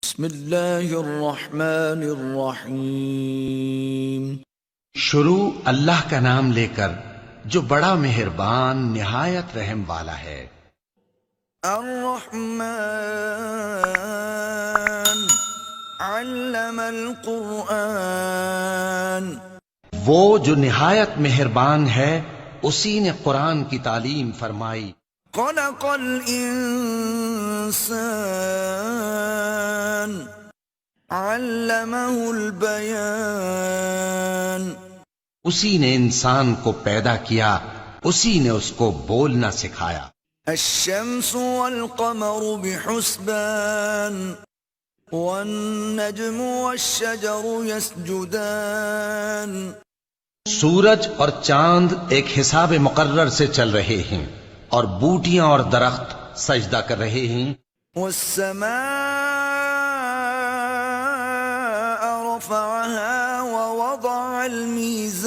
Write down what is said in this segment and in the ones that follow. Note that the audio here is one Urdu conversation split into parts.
بسم اللہ الرحمن الرحیم۔ شروع اللہ کا نام لے کر جو بڑا مہربان نہایت رحم والا ہے۔ الرحمن علم القرآن، وہ جو نہایت مہربان ہے اسی نے قرآن کی تعلیم فرمائی۔ خلق الانسان علمہ البیان، اسی نے انسان کو پیدا کیا، اسی نے اس کو بولنا سکھایا۔ الشمس والقمر بحسبان والنجم والشجر يسجدان، سورج اور چاند ایک حساب مقرر سے چل رہے ہیں اور بوٹیاں اور درخت سجدہ کر رہے ہیں۔ والسماء رفعها ووضع الميزان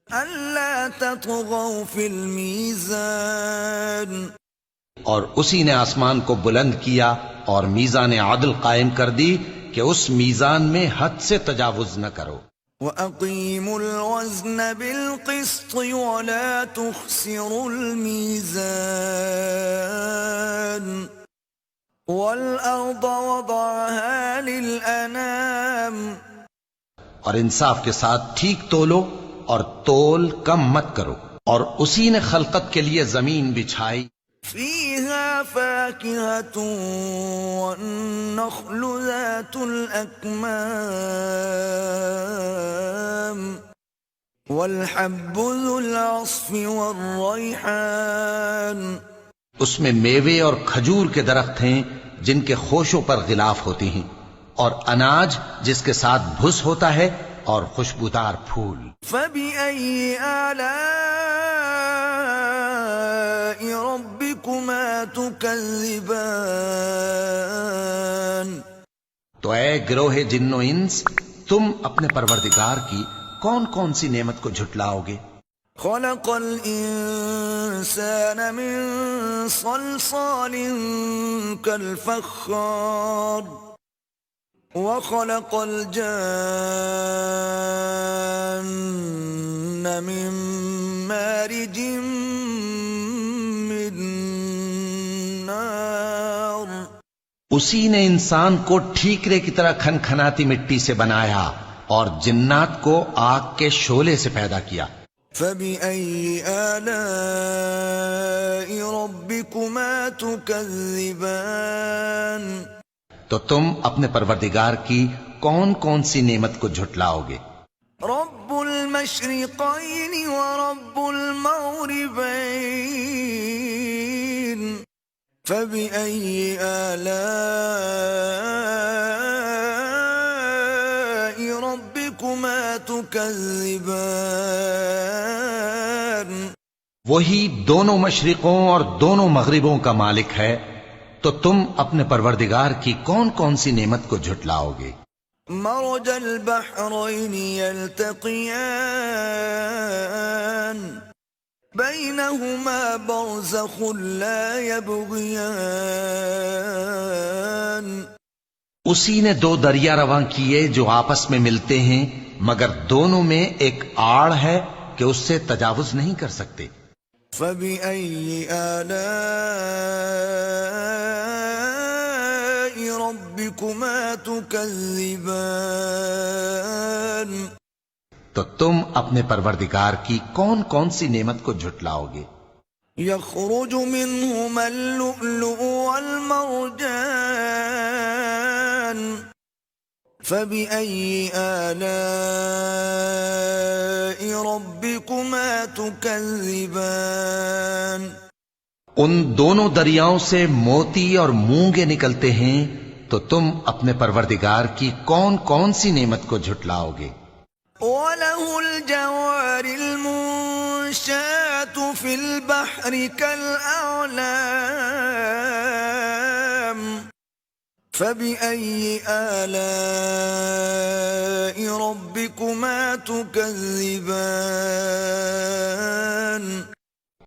ألا تطغوا في الميزان، اور اسی نے آسمان کو بلند کیا اور میزان عدل قائم کر دی کہ اس میزان میں حد سے تجاوز نہ کرو۔ وَأَقِيمُوا الْوَزْنَ بِالْقِسْطِ وَلَا تُخْسِرُوا الْمِيزَانَ وَالْأَرْضَ وَضَعَهَا لِلْأَنَامِ، اور انصاف کے ساتھ ٹھیک تولو اور تول کم مت کرو، اور اسی نے خلقت کے لیے زمین بچھائی۔ فِيهَا فَاكِهَةٌ وَالنَّخْلُ ذَاتُ الْأَكْمَامِ وَالْحَبُّ ذُو الْعَصْفِ وَالرَّيْحَانُ، اس میں میوے اور کھجور کے درخت ہیں جن کے خوشوں پر غلاف ہوتی ہیں، اور اناج جس کے ساتھ بھس ہوتا ہے، اور خوشبودار پھول۔ فَبِأَيِّ آلَاءِ رَبِّكُمَا تُكَذِّبَانِ، تو اے گروہ جن و انس، تم اپنے پروردگار کی کون کون سی نعمت کو جھٹلاؤ گے؟ خلق الانسان من صلصال كالفخار وخلق الجان من مارج من نار، اسی نے انسان کو ٹھیکرے کی طرح کھنکھناتی مٹی سے بنایا اور جنات کو آگ کے شعلے سے پیدا کیا۔ فَبِأَيِّ آلَاءِ رَبِّكُمَا تُكَذِّبَانِ، تو تم اپنے پروردگار کی کون کون سی نعمت کو جھٹلاؤ گے؟ رب المشرقین ورب المغربین، فَبِأَيِّ آلَاءِ رَبِّكُمَا تُكَذِّبَانِ، وہی دونوں مشرقوں اور دونوں مغربوں کا مالک ہے، تو تم اپنے پروردگار کی کون کون سی نعمت کو جھٹلاؤ گے؟ مرج البحرین یلتقیان بینہما برزخ لا یبغیان، اسی نے دو دریا رواں کیے جو آپس میں ملتے ہیں، مگر دونوں میں ایک آڑ ہے کہ اس سے تجاوز نہیں کر سکتے۔ فَبِأَيِّ آلَاءِ رَبِّكُمَا تُكَذِّبَانِ، تو تم اپنے پروردگار کی کون کون سی نعمت کو جھٹلاؤ گے؟ يخرج منهما اللؤلؤ والمرجان، فَبِأَيِّ آلَاءِ رَبِّكُمَا تُكَذِّبَانِ، ان دونوں دریاؤں سے موتی اور مونگے نکلتے ہیں، تو تم اپنے پروردگار کی کون کون سی نعمت کو جھٹلاؤ گے؟ وَلَهُ الْجَوَارِ الْمُنشَآتُ فِي الْبَحْرِ كَالْأَعْلَامِ، فَبِأَيِّ آلَاءِ رَبِّكُمَا تُكَذِّبَانِ،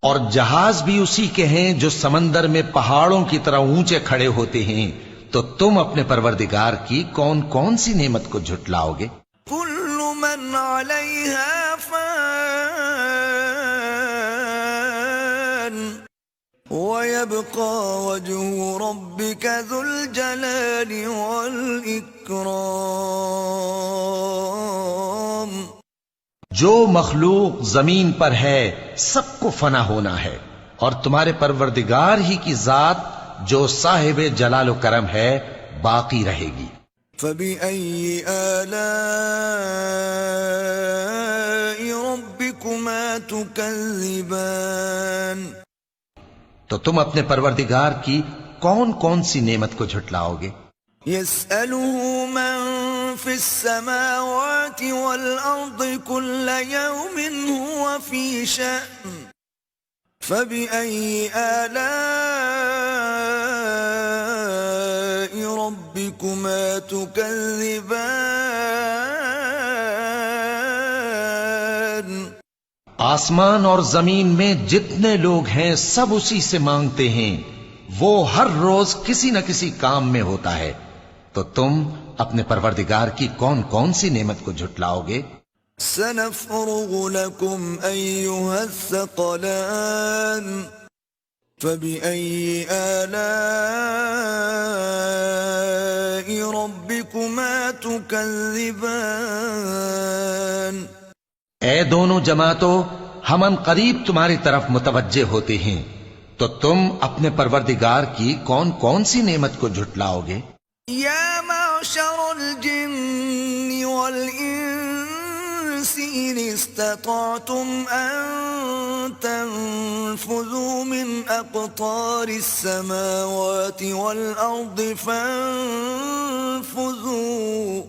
اور جہاز بھی اسی کے ہیں جو سمندر میں پہاڑوں کی طرح اونچے کھڑے ہوتے ہیں، تو تم اپنے پروردگار کی کون کون سی نعمت کو جھٹلاؤ گے؟ كل من عليها فان ويبقى وجه ربك ذو الجلال والإكرام. جو مخلوق زمین پر ہے سب کو فنا ہونا ہے، اور تمہارے پروردگار ہی کی ذات جو صاحب جلال و کرم ہے باقی رہے گی۔ فبأي آلاء ربكما تكذبان. تو تم اپنے پروردگار کی کون کون سی نعمت کو جھٹلاؤ گے؟ يسأله من في السماوات والأرض كل يوم هو في شأن. فبأي آلاء ربكما تكذبان. آسمان اور زمین میں جتنے لوگ ہیں سب اسی سے مانگتے ہیں، وہ ہر روز کسی نہ کسی کام میں ہوتا ہے، تو تم اپنے پروردگار کی کون کون سی نعمت کو جھٹلاؤ گے؟ سنفرغ لكم أيها الثقلان. فبأي آلاء ربكما تكذبان. اے دونوں جماعتوں، ہم ان قریب تمہاری طرف متوجہ ہوتے ہیں، تو تم اپنے پروردگار کی کون کون سی نعمت کو جھٹلاؤ گے؟ يا معشر الجن والإنس إن استطعتم أن تنفذوا من أقطار السماوات والأرض فانفذوا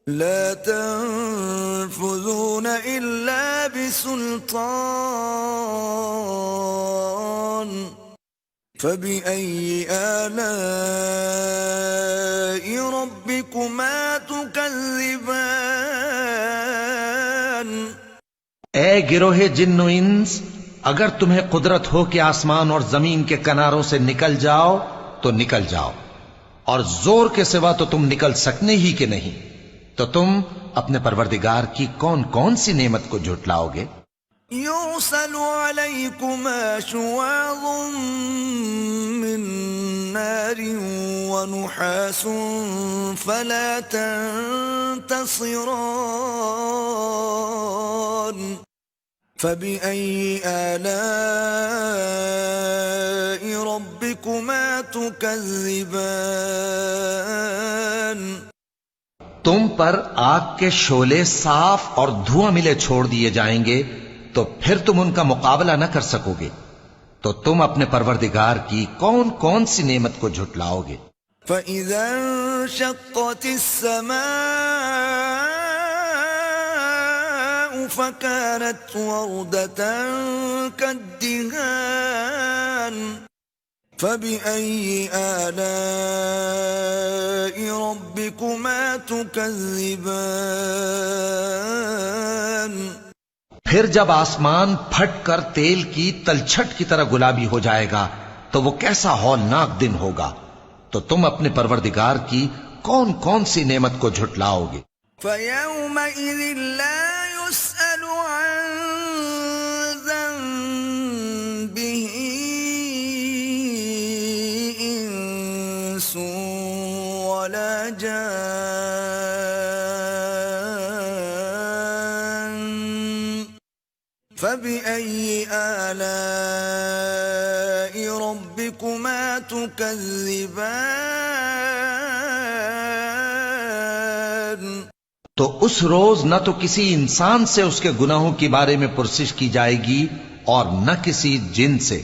لا تنفذون إلا بسلطان. فبأي آلاء ربكما تكذبان. اے گروہ جن و انس، اگر تمہیں قدرت ہو کہ آسمان اور زمین کے کناروں سے نکل جاؤ تو نکل جاؤ، اور زور کے سوا تو تم نکل سکنے ہی کہ نہیں، تو تم اپنے پروردگار کی کون کون سی نعمت کو جھٹلاؤ گے؟ يرسل عليكما شواظ من نار ونحاس فلا تنتصران. فبأي آلاء ربكما تكذبان. تم پر آگ کے شعلے صاف اور دھواں ملے چھوڑ دیے جائیں گے، تو پھر تم ان کا مقابلہ نہ کر سکو گے، تو تم اپنے پروردگار کی کون کون سی نعمت کو جھٹلاؤ گے؟ فَإِذَا انشقت السماء فكانت وردة كالدهان. فبأي آلاء ربكما تكذبان. پھر جب آسمان پھٹ کر تیل کی تلچھٹ کی طرح گلابی ہو جائے گا تو وہ کیسا ہولناک دن ہوگا، تو تم اپنے پروردگار کی کون کون سی نعمت کو جھٹلاؤ گے؟ فَيَوْمَئِذٍ لَا يُسْأَلُ عَنْ ذَنبِهِ إِنسٌ وَلَا جَانٌّ. فَبِأَيِّ آلَاءِ رَبِّكُمَا تُكَذِّبَانِ. تو اس روز نہ تو کسی انسان سے اس کے گناہوں کے بارے میں پرسش کی جائے گی اور نہ کسی جن سے،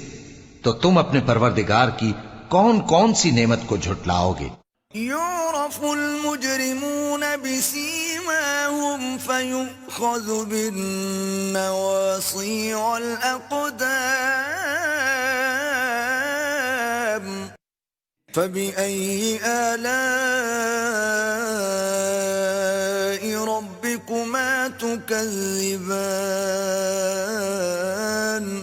تو تم اپنے پروردگار کی کون کون سی نعمت کو جھٹلاؤ گے؟ يعرف المجرمون بسيماهم فيؤخذ بالنواصي والأقدام. فبأي آلاء ربكما تكذبان.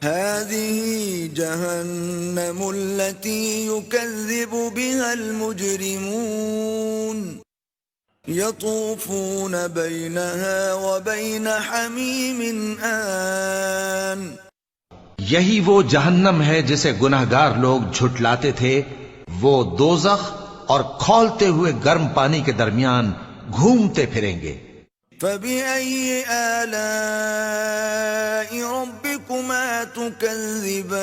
هذه جهنم التي يكذب بها المجرمون يطوفون بينها وبين حميم آن یہی وہ جہنم ہے جسے گناہگار لوگ جھٹلاتے تھے، وہ دوزخ اور کھولتے ہوئے گرم پانی کے درمیان گھومتے پھریں گے۔ فبأي آلاء ربكما تكذبان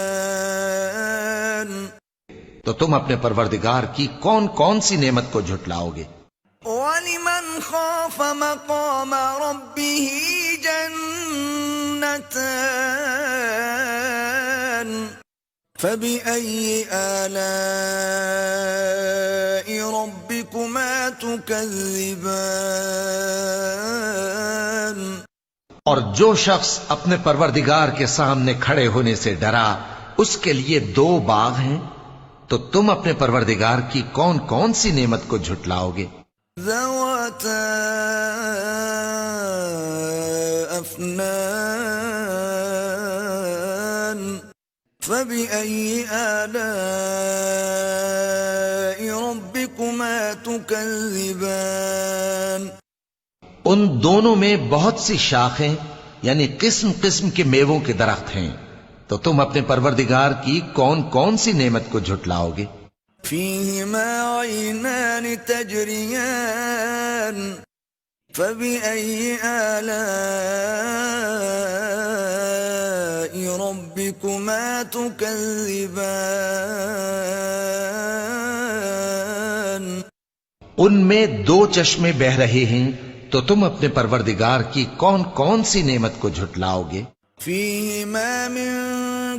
تو تم اپنے پروردگار کی کون کون سی نعمت کو جھٹلاؤ گے؟ ولمن خاف مقام ربه جنتان فبأي آلاء ربكما تكذبان اور جو شخص اپنے پروردگار کے سامنے کھڑے ہونے سے ڈرا اس کے لیے دو باغ ہیں، تو تم اپنے پروردگار کی کون کون سی نعمت کو جھٹلاؤ گے؟ ذواتا افنان فبأي آلاء ربكما تكذبان ان دونوں میں بہت سی شاخیں یعنی قسم قسم کے میووں کے درخت ہیں، تو تم اپنے پروردگار کی کون کون سی نعمت کو جھٹلاؤ گے؟ فيهما عينان تجريان فبأي آلاء ربكما تكذبان ان میں دو چشمے بہ رہے ہیں، تو تم اپنے پروردگار کی کون کون سی نعمت کو جھٹلاؤ گے؟ فيهما من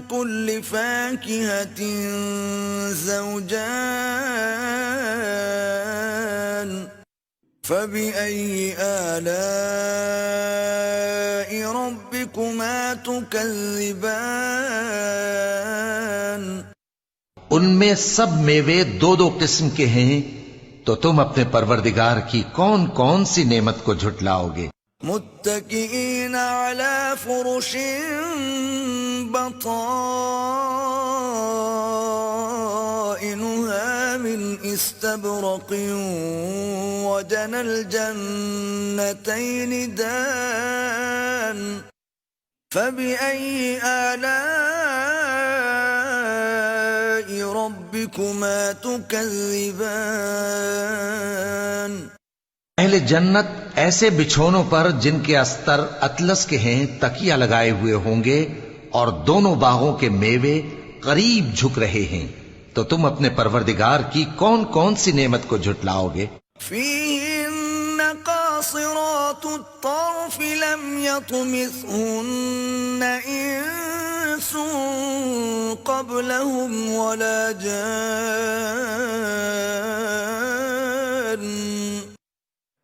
كل فاكهة زوجان فبأي آلاء ربكما تكذبان ان میں سب میوے دو دو قسم کے ہیں، تو تم اپنے پروردگار کی کون کون سی نعمت کو جھٹلاؤ گے؟ متكئين على فرش بطائنها من استبرق وجنى الجنتين دان فبأي آلاء ربكما تكذبان اہل جنت ایسے بچھونوں پر جن کے استر اطلس کے ہیں تکیہ لگائے ہوئے ہوں گے، اور دونوں باغوں کے میوے قریب جھک رہے ہیں، تو تم اپنے پروردگار کی کون کون سی نعمت کو جھٹلاؤ گے؟ فيهن قاصرات الطرف لم يطمثهن إنس قبلهم ولا جان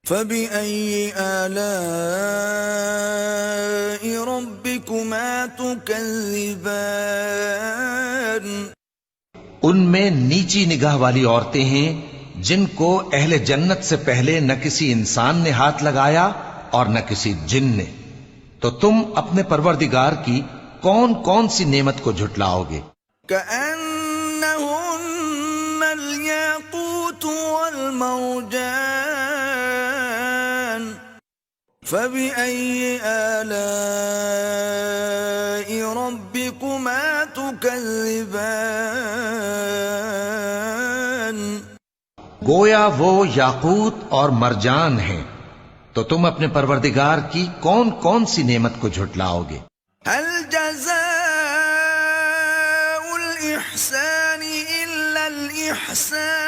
فبأي آلاء ربكما تكذبان ان میں نیچی نگاہ والی عورتیں ہیں جن کو اہل جنت سے پہلے نہ کسی انسان نے ہاتھ لگایا اور نہ کسی جن نے، تو تم اپنے پروردگار کی کون کون سی نعمت کو جھٹلاؤ گے؟ كأنهن الياقوت والمرجان فبأي آلاء ربكما تكذبان گویا وہ یاقوت اور مرجان ہیں، تو تم اپنے پروردگار کی کون کون سی نعمت کو جھٹلاؤ گے؟ هل جزاء الإحسان إلا الإحسان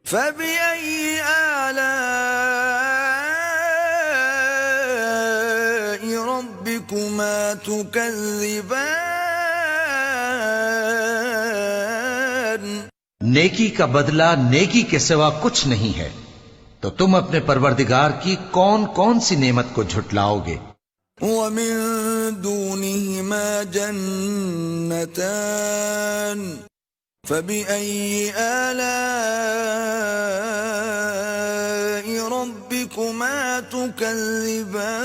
فبأي آلاء ربكما تكذبان نیکی کا بدلہ نیکی کے سوا کچھ نہیں ہے، تو تم اپنے پروردگار کی کون کون سی نعمت کو جھٹلاؤ گے؟ ومن دونهما جنتان فبأي آلاء ربكما تكذبان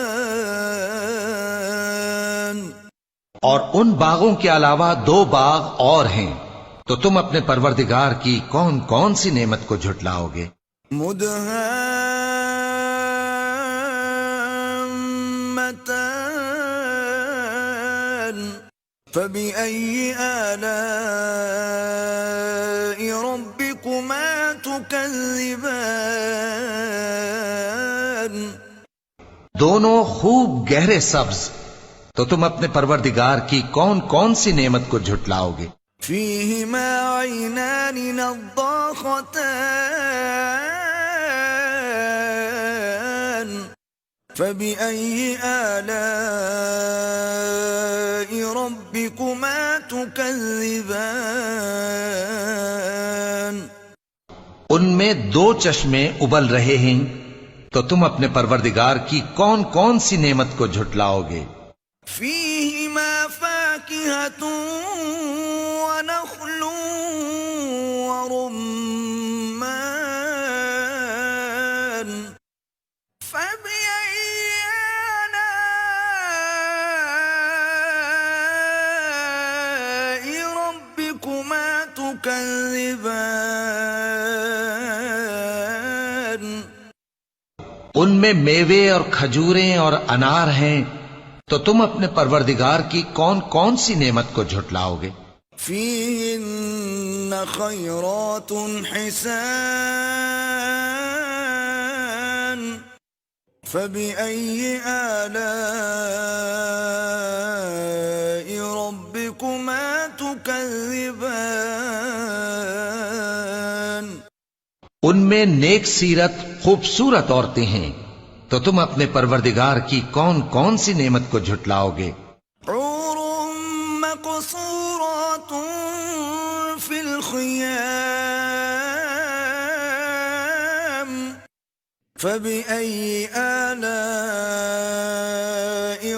اور ان باغوں کے علاوہ 2 باغ اور ہیں، تو تم اپنے پروردگار کی کون کون سی نعمت کو جھٹلاؤ گے؟ مدهامتان فبأي آلاء ربكما تكذبان دونوں خوب گہرے سبز، تو تم اپنے پروردگار کی کون کون سی نعمت کو جھٹلاؤ گے؟ فيهما عينان نضاختان فبأي آلاء ربكما تكذبان ان میں 2 چشمے ابل رہے ہیں، تو تم اپنے پروردگار کی کون کون سی نعمت کو جھٹلاؤ گے؟ فيهما فاكهة ونخل ورمان فبأي آلاء ربكما تكذبان ان میں میوے اور کھجوریں اور انار ہیں، تو تم اپنے پروردگار کی کون کون سی نعمت کو جھٹلاؤ گے؟ فيهن خيرات حسان فبأي آلاء ربكما تكذبان ان میں نیک سیرت خوبصورت عورتیں ہیں، تو تم اپنے پروردگار کی کون کون سی نعمت کو جھٹلاؤ گے؟ حور مقصورات في الخيام فبأي آلاء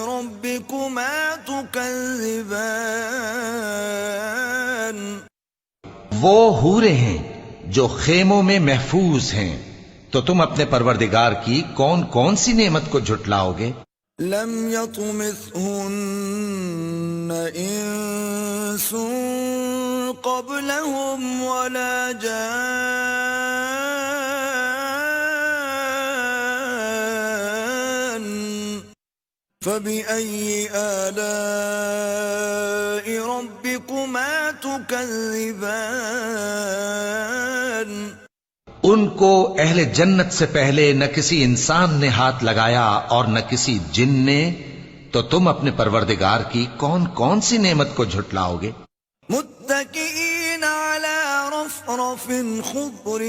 ربكما تكذبان وہ حوریں ہیں جو خیموں میں محفوظ ہیں، تو تم اپنے پروردگار کی کون کون سی نعمت کو جھٹلاؤ گے؟ لم يطمثهن انس قبلهم ولا جان فبأي آلاء ربكما تكذبان ان کو اہل جنت سے پہلے نہ کسی انسان نے ہاتھ لگایا اور نہ کسی جن نے، تو تم اپنے پروردگار کی کون کون سی نعمت کو جھٹلاؤ گے؟ متكئين على رفرف خضر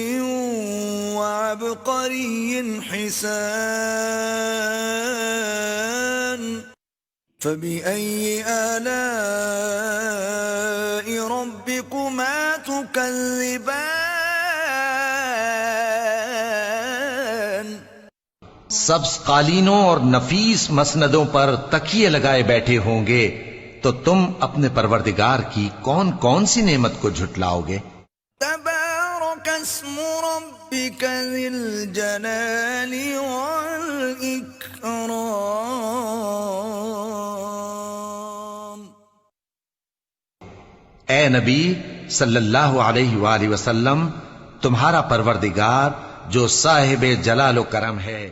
وعبقري حسان فبأي آلاء ربكما تكذبان سبز قالینوں اور نفیس مسندوں پر تکیے لگائے بیٹھے ہوں گے، تو تم اپنے پروردگار کی کون کون سی نعمت کو جھٹلاؤ گے؟ تبارك اسم ربك ذي الجلال والإكرام اے نبی صلی اللہ علیہ وآلہ وسلم، تمہارا پروردگار جو صاحب جلال و کرم ہے